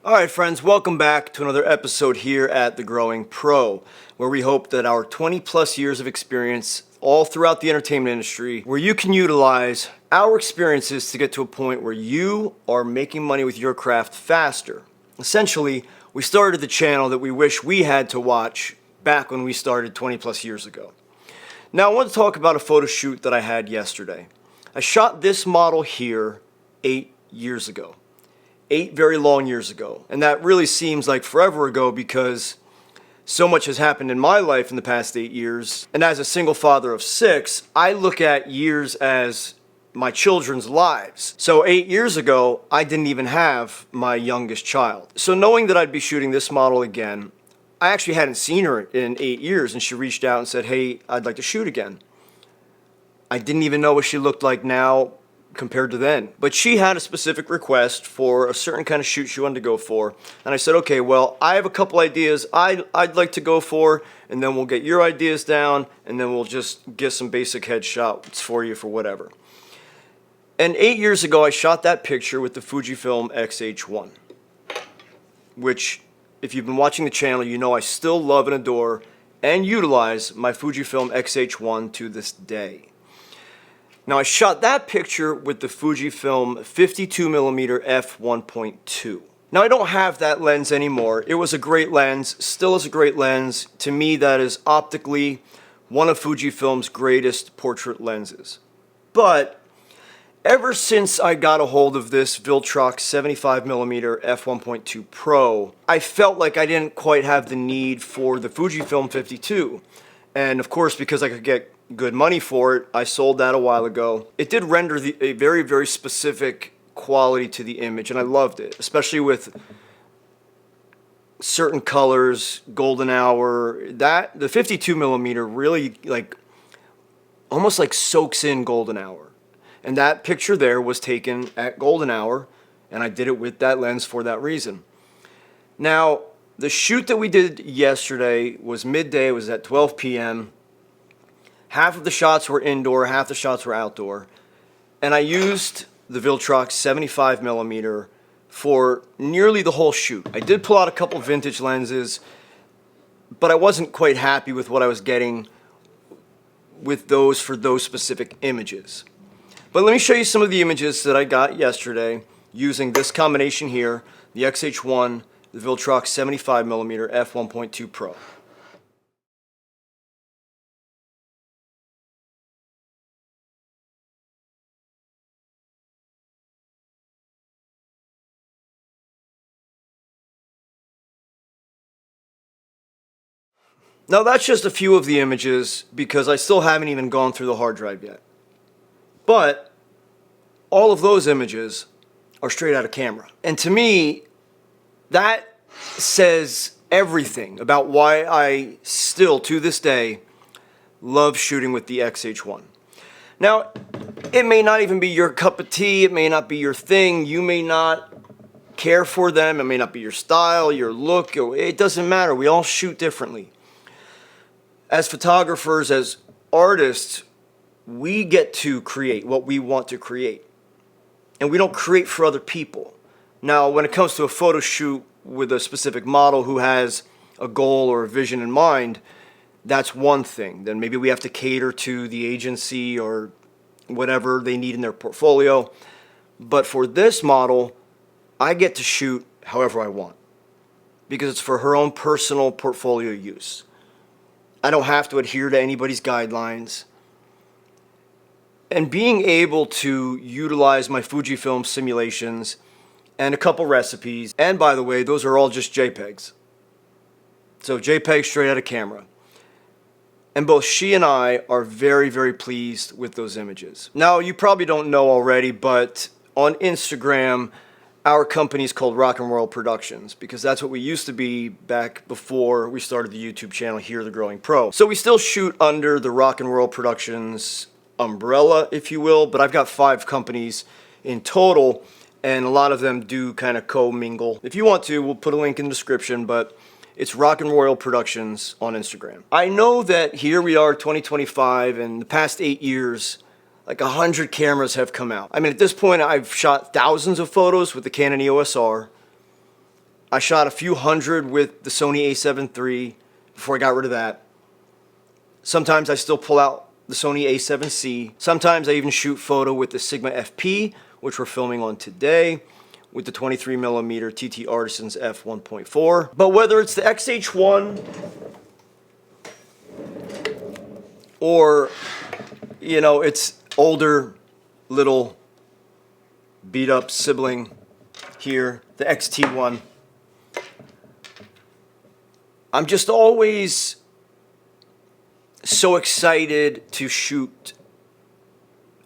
Alright friends, welcome back to another episode here at The Growing Pro, where we hope that our 20 plus years of experience all throughout the entertainment industry, where you can utilize our experiences to get to a point where you are making money with your craft faster. Essentially, we started the channel that we wish we had to watch back when we started 20 plus years ago. Now I want to talk about a photo shoot that I had yesterday. I shot this model here 8 years ago. 8 very long years ago. And that really seems like forever ago because so much has happened in my life in the past 8 years. And as a single father of 6, I look at years as my children's lives. So 8 years ago, I didn't even have my youngest child. So knowing that I'd be shooting this model again, I actually hadn't seen her in 8 years, and she reached out and said, "Hey, I'd like to shoot again." I didn't even know what she looked like now compared to then. But she had a specific request for a certain kind of shoot she wanted to go for. And I said, okay, well, I have a couple ideas I'd like to go for, and then we'll get your ideas down, and then we'll just get some basic headshots for you for whatever. And 8 years ago, I shot that picture with the Fujifilm XH-1, which, if you've been watching the channel, you know I still love and adore and utilize my Fujifilm XH-1 to this day. Now I shot that picture with the Fujifilm 52mm f1.2. Now I don't have that lens anymore. It was a great lens, still is a great lens. To me, that is optically one of Fujifilm's greatest portrait lenses. But ever since I got a hold of this Viltrox 75mm f1.2 Pro, I felt like I didn't quite have the need for the Fujifilm 52. And of course, because I could get good money for it, I sold that a while ago. It did render a very, very specific quality to the image, and I loved it, especially with certain colors, golden hour. The 52mm really almost soaks in golden hour. And that picture there was taken at golden hour, and I did it with that lens for that reason. Now, the shoot that we did yesterday was midday. It was at 12 p.m. Half of the shots were indoor, half the shots were outdoor. And I used the Viltrox 75mm for nearly the whole shoot. I did pull out a couple vintage lenses, but I wasn't quite happy with what I was getting with those for those specific images. But let me show you some of the images that I got yesterday using this combination here, the XH-1, the Viltrox 75mm f1.2 Pro. Now that's just a few of the images because I still haven't even gone through the hard drive yet. But all of those images are straight out of camera. And to me, that says everything about why I still, to this day, love shooting with the XH-1. Now, it may not even be your cup of tea, it may not be your thing, you may not care for them, it may not be your style, your look, it doesn't matter, we all shoot differently. As photographers, as artists, we get to create what we want to create. And we don't create for other people. Now, when it comes to a photo shoot with a specific model who has a goal or a vision in mind, that's one thing. Then maybe we have to cater to the agency or whatever they need in their portfolio. But for this model, I get to shoot however I want because it's for her own personal portfolio use. I don't have to adhere to anybody's guidelines. And being able to utilize my Fujifilm simulations and a couple recipes, and by the way, those are all just JPEGs. So JPEG straight out of camera. And both she and I are very, very pleased with those images. Now, you probably don't know already, but on Instagram, our company is called Rock and Roll Productions because that's what we used to be back before we started the YouTube channel here, The Growing Pro. So we still shoot under the Rock and Roll Productions umbrella, if you will, but I've got 5 companies in total, and a lot of them do kind of co-mingle. If you want to, we'll put a link in the description, but it's Rock and Royal Productions on Instagram. I know that here we are, 2025, and the past 8 years, like 100 cameras have come out. I mean, at this point, I've shot thousands of photos with the Canon EOS R, I shot a few hundred with the Sony a7 III before I got rid of that. Sometimes I still pull out the Sony a7C. Sometimes I even shoot photo with the Sigma FP, which we're filming on today, with the 23mm TTArtisan's f1.4. But whether it's the XH1 or, you know, its older little beat up sibling here, the XT1, I'm just always so excited to shoot.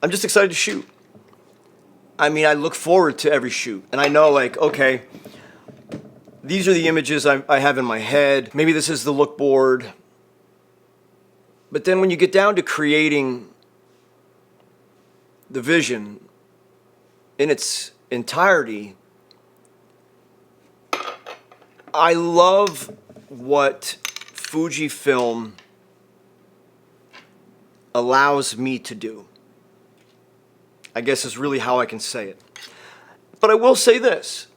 I'm just excited to shoot. I mean, I look forward to every shoot, and I know, like, okay, these are the images I have in my head. Maybe this is the look board. But then when you get down to creating the vision in its entirety, I love what Fujifilm allows me to do. I guess is really how I can say it. But I will say this.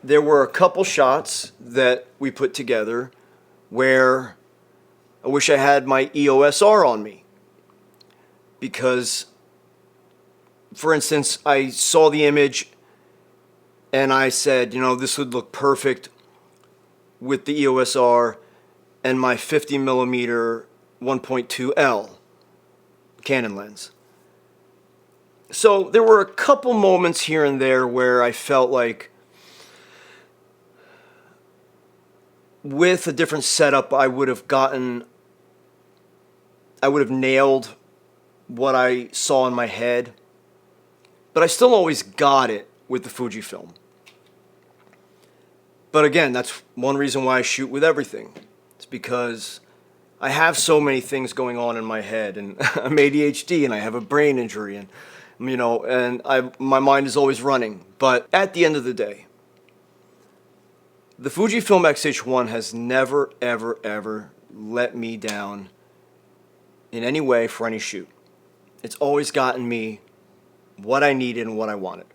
There were a couple shots that we put together where I wish I had my EOS R on me. Because, for instance, I saw the image and I said, you know, this would look perfect with the EOS R and my 50mm 1.2L Canon lens. So there were a couple moments here and there where I felt like with a different setup I would have nailed what I saw in my head, but I still always got it with the Fujifilm. But again, that's one reason why I shoot with everything. It's because I have so many things going on in my head, and I'm ADHD, and I have a brain injury, and you know, and my mind is always running. But at the end of the day, the Fujifilm XH-1 has never, ever, ever let me down in any way for any shoot. It's always gotten me what I needed and what I wanted.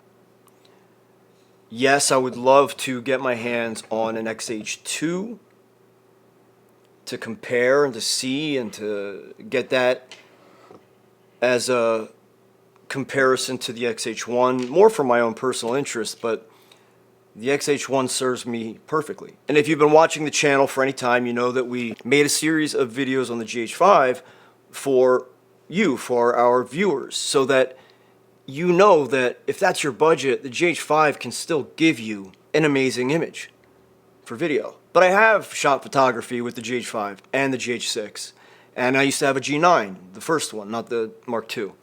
Yes, I would love to get my hands on an XH2 to compare and to see and to get that as a comparison to the XH1, more for my own personal interest, but the XH1 serves me perfectly. And if you've been watching the channel for any time, you know that we made a series of videos on the GH5 for you, for our viewers, so that you know that if that's your budget, the GH5 can still give you an amazing image for video. But I have shot photography with the GH5 and the GH6, and I used to have a G9, the first one, not the Mark II.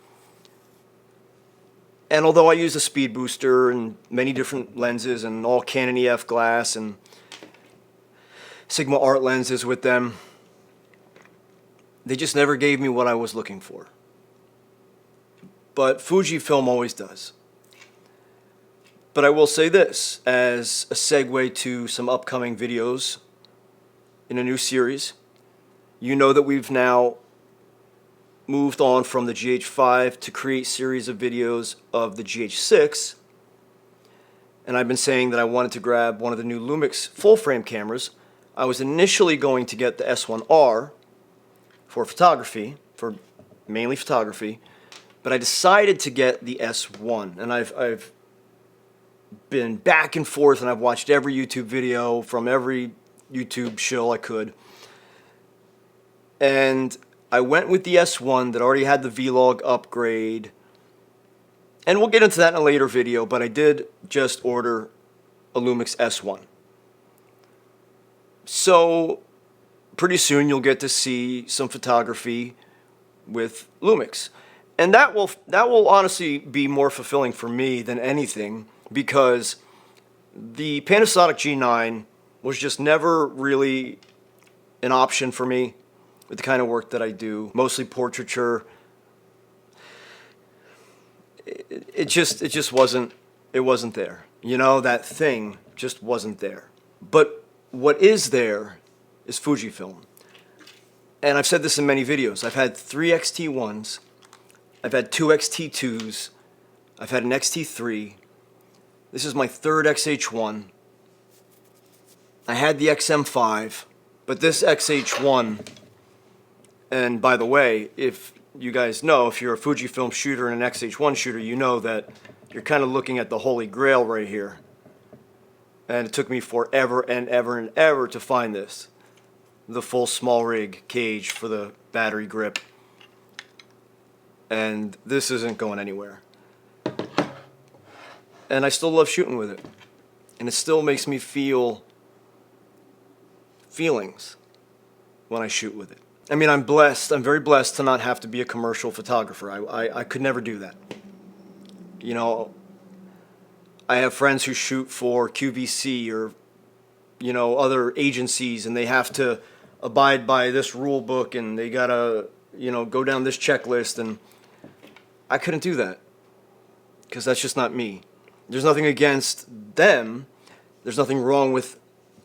And although I use a speed booster and many different lenses and all Canon EF glass and Sigma art lenses with them, they just never gave me what I was looking for. But Fujifilm always does. But I will say this as a segue to some upcoming videos in a new series. You know that we've now moved on from the GH5 to create series of videos of the GH6, and I've been saying that I wanted to grab one of the new Lumix full frame cameras. I was initially going to get the S1R for photography, for mainly photography, but I decided to get the S1, and I've been back and forth, and I've watched every YouTube video from every YouTube shill I could, and I went with the S1 that already had the Vlog upgrade, and we'll get into that in a later video, but I did just order a Lumix S1. So pretty soon you'll get to see some photography with Lumix. And that will honestly be more fulfilling for me than anything, because the Panasonic G9 was just never really an option for me with the kind of work that I do, mostly portraiture. It just wasn't there. You know, that thing just wasn't there. But what is there is Fujifilm. And I've said this in many videos. I've had 3 XT1s, I've had 2 XT2s, I've had an XT3. This is my 3rd XH1. I had the XM5, but this XH-1, and by the way, if you guys know, if you're a Fujifilm shooter and an XH-1 shooter, you know that you're kind of looking at the holy grail right here. And it took me forever and ever and ever to find this. The full small rig cage for the battery grip. And this isn't going anywhere. And I still love shooting with it. And it still makes me feel feelings when I shoot with it. I mean, I'm very blessed to not have to be a commercial photographer. I could never do that. You know, I have friends who shoot for QVC or, you know, other agencies, and they have to abide by this rule book, and they gotta, you know, go down this checklist, and I couldn't do that because that's just not me. There's nothing against them. There's nothing wrong with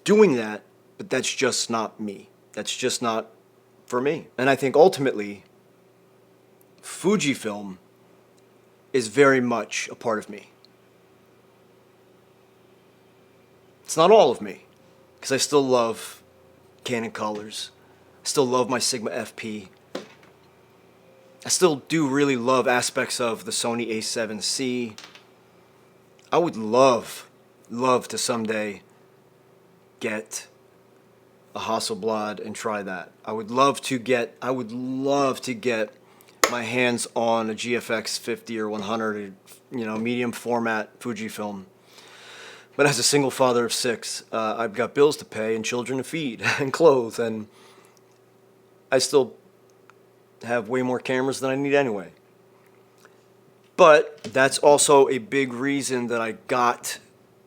doing that, but that's just not me. That's just not for me. And I think ultimately, Fujifilm is very much a part of me. It's not all of me, because I still love Canon colors. I still love my Sigma FP. I still do really love aspects of the Sony A7C. I would love to someday get a Hasselblad and try that. I would love to get my hands on a GFX 50 or 100, you know, medium format Fujifilm. But as a single father of 6, I've got bills to pay and children to feed and clothe, and I still have way more cameras than I need anyway. But that's also a big reason that I got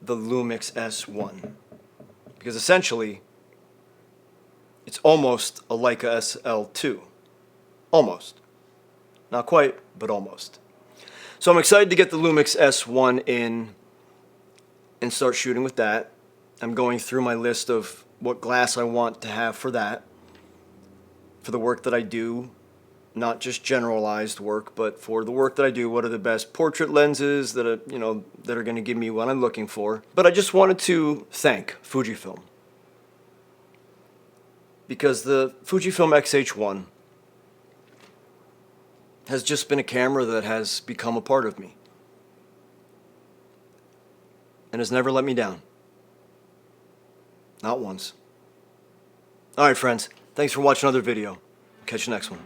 the Lumix S1. Because essentially, it's almost a Leica SL2. Almost. Not quite, but almost. So I'm excited to get the Lumix S1 in and start shooting with that. I'm going through my list of what glass I want to have for that. For the work that I do. Not just generalized work, but for the work that I do, what are the best portrait lenses that are, you know, that are going to give me what I'm looking for. But I just wanted to thank Fujifilm, because the Fujifilm XH-1 has just been a camera that has become a part of me and has never let me down. Not once. Alright friends, thanks for watching another video. Catch you next one.